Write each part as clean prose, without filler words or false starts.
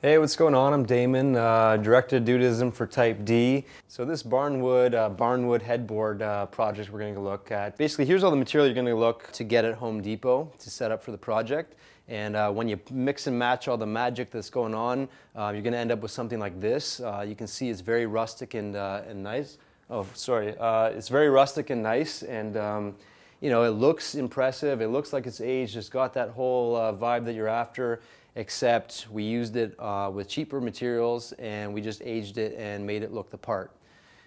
Hey, what's going on? I'm Damon, Director of Dude-ism for Type D. So this Barnwood Headboard project we're going to look at. Basically, here's all the material you're going to look to get at Home Depot to set up for the project. And when you mix and match all the magic that's going on, you're going to end up with something like this. You can see it's very rustic and nice. Oh, sorry. It's very rustic and nice, and you know, it looks impressive. It looks like it's aged. It's got that whole vibe that you're after. Except we used it with cheaper materials and we just aged it and made it look the part.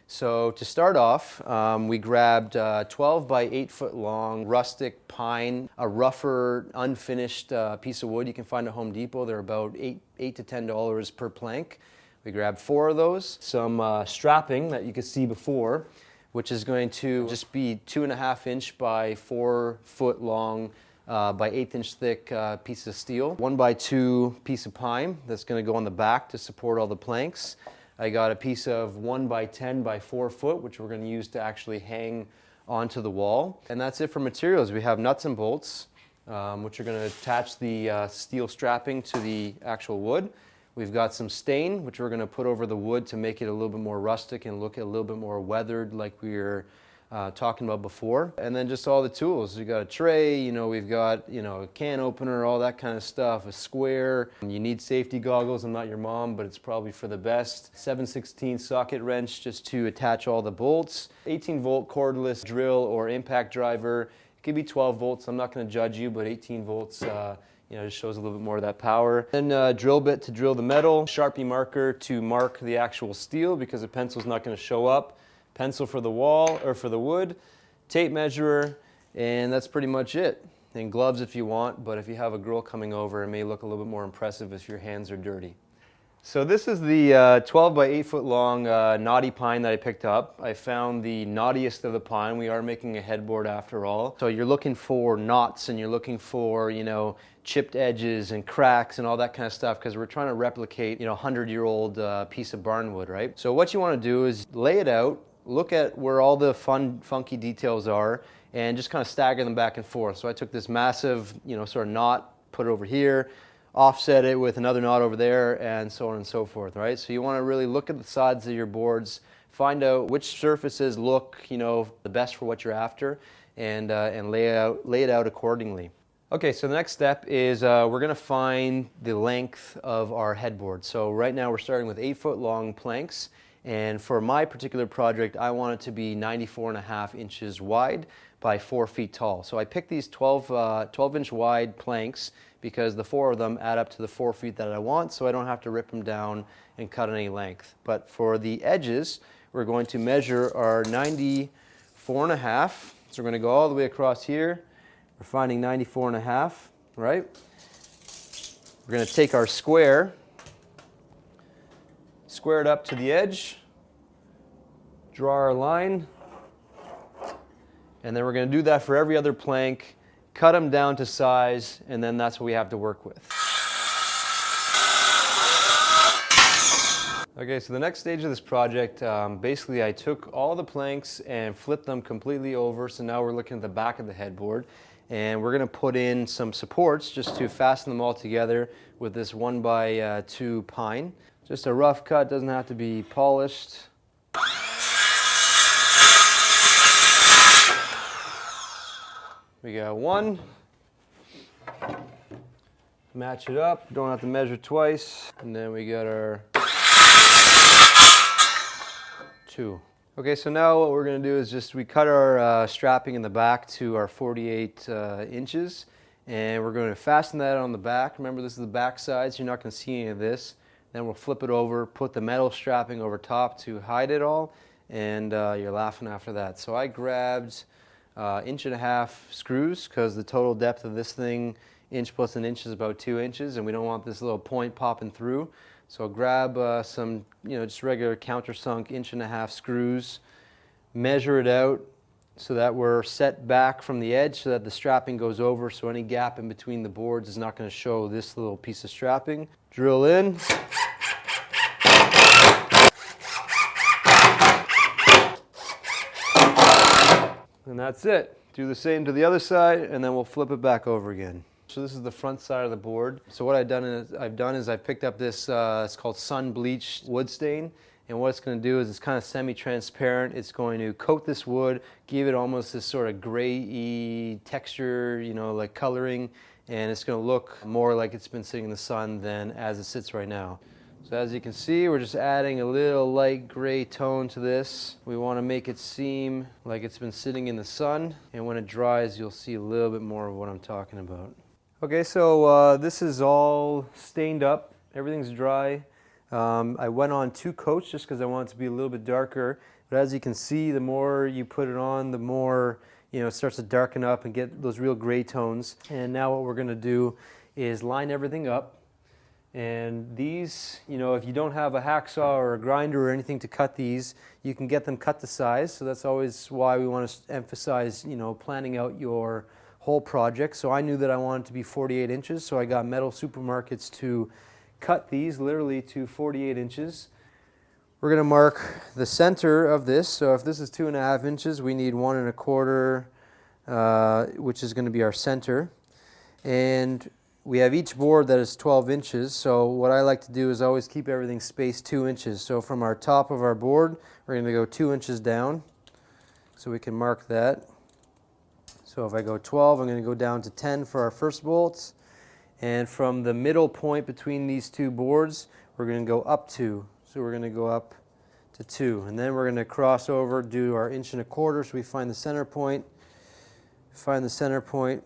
So to start off, we grabbed 12 by 8 foot long rustic pine, a rougher, unfinished piece of wood you can find at Home Depot. They're about $8 to $10 per plank. We grabbed 4 of those, some strapping that you could see before, which is going to just be 2.5 inch by 4 foot long by 1/8 inch thick piece of steel. 1 by 2 piece of pine that's going to go on the back to support all the planks. I got a piece of 1 by 10 by 4 foot, which we're going to use to actually hang onto the wall. And that's it for materials. We have nuts and bolts, which are going to attach the steel strapping to the actual wood. We've got some stain, which we're going to put over the wood to make it a little bit more rustic and look a little bit more weathered, like we were talking about before. And then just all the tools. We've got a tray, you know, we've got, you know, a can opener, all that kind of stuff, a square. You need safety goggles. I'm not your mom, but it's probably for the best. 7/16 socket wrench just to attach all the bolts. 18 volt cordless drill or impact driver. It could be 12 volts. I'm not going to judge you, but 18 volts, you know, just shows a little bit more of that power. Then drill bit to drill the metal. Sharpie marker to mark the actual steel because the pencil's not going to show up. Pencil for the wall or for the wood, tape measurer, and that's pretty much it. And gloves if you want, but if you have a girl coming over, it may look a little bit more impressive if your hands are dirty. So this is the 12 by 8 foot long knotty pine that I picked up. I found the knottiest of the pine. We are making a headboard after all. So you're looking for knots and you're looking for, you know, chipped edges and cracks and all that kind of stuff because we're trying to replicate, you know, 100-year-old piece of barnwood, right? So what you want to do is lay it out, look at where all the fun, funky details are, and just kind of stagger them back and forth. So I took this massive, you know, sort of knot, put it over here, offset it with another knot over there, and so on and so forth, right? So you want to really look at the sides of your boards, find out which surfaces look, you know, the best for what you're after, and lay it out accordingly. Okay, so the next step is we're going to find the length of our headboard. So right now we're starting with 8 foot long planks. And for my particular project, I want it to be 94.5 inches wide by 4 feet tall. So I picked these 12-inch wide planks because the 4 of them add up to the 4 feet that I want, so I don't have to rip them down and cut any length. But for the edges, we're going to measure our 94.5. So we're going to go all the way across here. We're finding 94.5, right? We're going to take our square, square it up to the edge, draw our line, and then we're going to do that for every other plank, cut them down to size, and then that's what we have to work with. Okay, so the next stage of this project, basically I took all the planks and flipped them completely over, so now we're looking at the back of the headboard, and we're going to put in some supports just to fasten them all together with this 1 by 2 pine. Just a rough cut, doesn't have to be polished. We got 1. Match it up, don't have to measure twice. And then we got our 2. Okay, so now what we're going to do is we cut our strapping in the back to our 48 inches. And we're going to fasten that on the back. Remember, this is the back side, so you're not going to see any of this. Then we'll flip it over, put the metal strapping over top to hide it all, and you're laughing after that. So I grabbed 1.5 inch screws because the total depth of this thing, inch plus an inch, is about 2 inches, and we don't want this little point popping through. So I'll grab some, you know, just regular countersunk 1.5 inch screws, measure it out so that we're set back from the edge so that the strapping goes over, so any gap in between the boards is not going to show this little piece of strapping. Drill in. And that's it. Do the same to the other side, and then we'll flip it back over again. So this is the front side of the board. So what I've done is I've picked up this, it's called sun bleached wood stain. And what it's going to do is it's kind of semi-transparent. It's going to coat this wood, give it almost this sort of gray-y texture, you know, like coloring. And it's going to look more like it's been sitting in the sun than as it sits right now. So as you can see, we're just adding a little light gray tone to this. We want to make it seem like it's been sitting in the sun, and when it dries, you'll see a little bit more of what I'm talking about. Okay, so this is all stained up. Everything's dry. I went on 2 coats just because I want it to be a little bit darker. But as you can see, the more you put it on, the more, you know, it starts to darken up and get those real gray tones. And now what we're going to do is line everything up. And these, you know, if you don't have a hacksaw or a grinder or anything to cut these, you can get them cut to size. So that's always why we want to emphasize, you know, planning out your whole project. So I knew that I wanted to be 48 inches, so I got Metal Supermarkets to cut these literally to 48 inches. We're going to mark the center of this. So if this is 2.5 inches, we need 1.25, which is going to be our center. And we have each board that is 12 inches, so what I like to do is always keep everything spaced 2 inches. So from our top of our board, we're going to go 2 inches down, so we can mark that. So if I go 12, I'm going to go down to 10 for our first bolts. And from the middle point between these 2 boards, we're going to go up 2. So we're going to go up to 2. And then we're going to cross over, do our 1.25 inches, so we find the center point.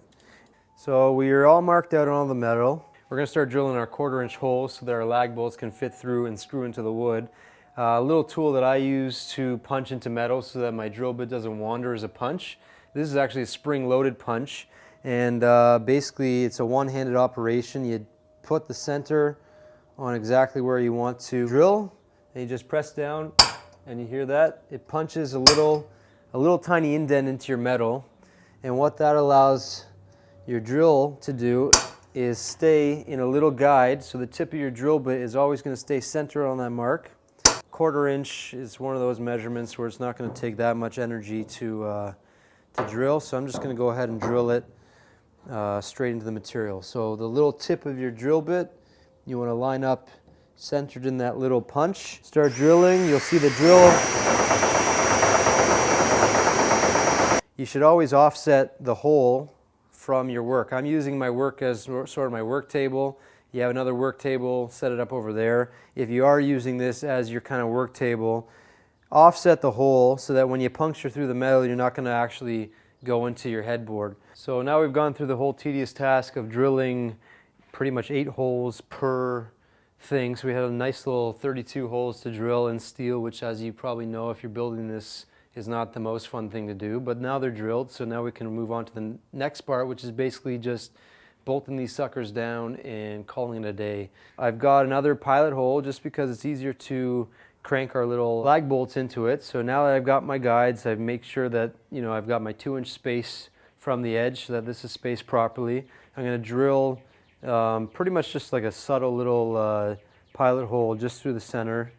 So we are all marked out on all the metal. We're going to start drilling our 1/4 inch holes so that our lag bolts can fit through and screw into the wood. A little tool that I use to punch into metal so that my drill bit doesn't wander is a punch. This is actually a spring-loaded punch, and basically it's a one-handed operation. You put the center on exactly where you want to drill, and you just press down, and you hear that? It punches a little tiny indent into your metal, and what that allows your drill to do is stay in a little guide, so the tip of your drill bit is always going to stay centered on that mark. 1/4 inch is one of those measurements where it's not going to take that much energy to drill, so I'm just going to go ahead and drill it straight into the material. So the little tip of your drill bit, you want to line up centered in that little punch. Start drilling, you'll see the drill. You should always offset the hole from your work. I'm using my work as sort of my work table. You have another work table, set it up over there. If you are using this as your kind of work table, offset the hole so that when you puncture through the metal, you're not going to actually go into your headboard. So now we've gone through the whole tedious task of drilling pretty much 8 holes per thing. So we had a nice little 32 holes to drill in steel, which, as you probably know, if you're building this, is not the most fun thing to do, but now they're drilled, so now we can move on to the next part, which is basically just bolting these suckers down and calling it a day. I've got another pilot hole just because it's easier to crank our little lag bolts into it. So now that I've got my guides, I've made sure that, you know, I've got my 2 inch space from the edge so that this is spaced properly. I'm going to drill pretty much just like a subtle little pilot hole just through the center.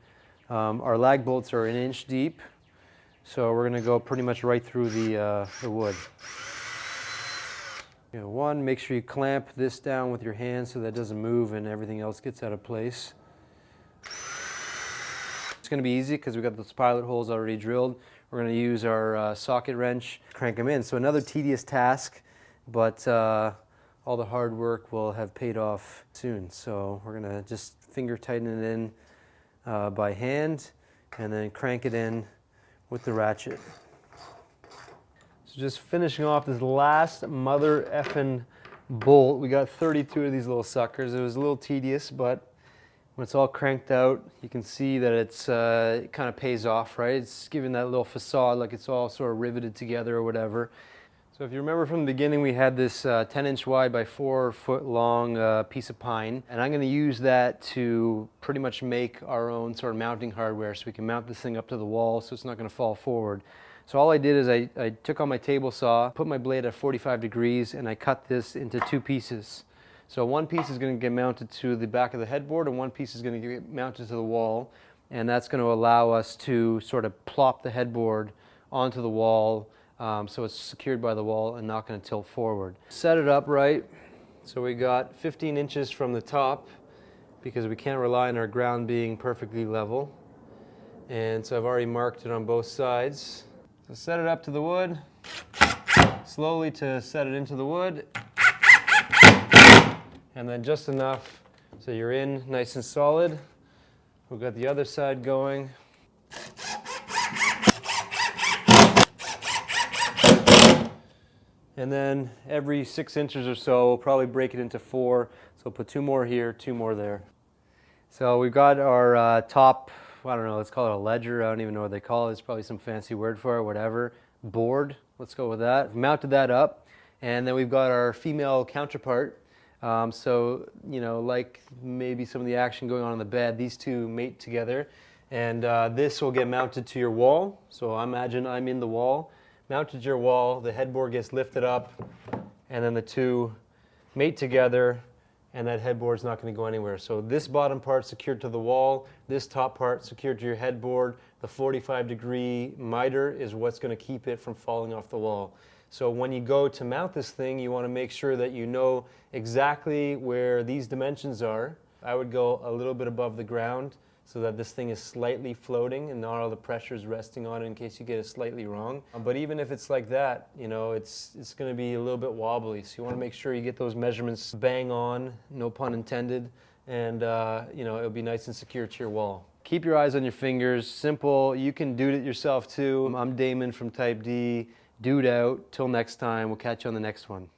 Our lag bolts are 1 inch deep. So we're going to go pretty much right through the wood. You know, one, make sure you clamp this down with your hand so that it doesn't move and everything else gets out of place. It's going to be easy because we've got those pilot holes already drilled. We're going to use our socket wrench, crank them in. So another tedious task, but all the hard work will have paid off soon. So we're going to just finger tighten it in by hand and then crank it in with the ratchet. So just finishing off this last mother effing bolt. We got 32 of these little suckers. It was a little tedious, but when it's all cranked out, you can see that it's it kind of pays off, right? It's giving that little facade like it's all sort of riveted together or whatever. So if you remember from the beginning, we had this 10 inch wide by 4 foot long piece of pine, and I'm going to use that to pretty much make our own sort of mounting hardware so we can mount this thing up to the wall so it's not going to fall forward. So all I did is I took on my table saw, put my blade at 45 degrees, and I cut this into 2 pieces. So one piece is going to get mounted to the back of the headboard and one piece is going to get mounted to the wall, and that's going to allow us to sort of plop the headboard onto the wall so it's secured by the wall and not going to tilt forward. Set it up right, So we got 15 inches from the top because we can't rely on our ground being perfectly level. And so I've already marked it on both sides. So set it up to the wood, slowly to set it into the wood, and then just enough so you're in nice and solid. We've got the other side going. And then every 6 inches or so, we'll probably break it into 4. So we'll put 2 more here, 2 more there. So we've got our top, I don't know, let's call it a ledger. I don't even know what they call it. It's probably some fancy word for it, whatever. Board, let's go with that. We've mounted that up. And then we've got our female counterpart. So, you know, like maybe some of the action going on in the bed, these two mate together. And this will get mounted to your wall. So imagine I'm in the wall. Mounted to your wall, the headboard gets lifted up, and then the two mate together, and that headboard's not going to go anywhere. So this bottom part secured to the wall, this top part secured to your headboard. The 45-degree miter is what's going to keep it from falling off the wall. So when you go to mount this thing, you want to make sure that you know exactly where these dimensions are. I would go a little bit above the ground so that this thing is slightly floating and not all the pressure is resting on it in case you get it slightly wrong. But even if it's like that, you know, it's going to be a little bit wobbly. So you want to make sure you get those measurements bang on, no pun intended, and you know, it'll be nice and secure to your wall. Keep your eyes on your fingers. Simple. You can do it yourself too. I'm Damon from Type D. Dude out. Till next time. We'll catch you on the next one.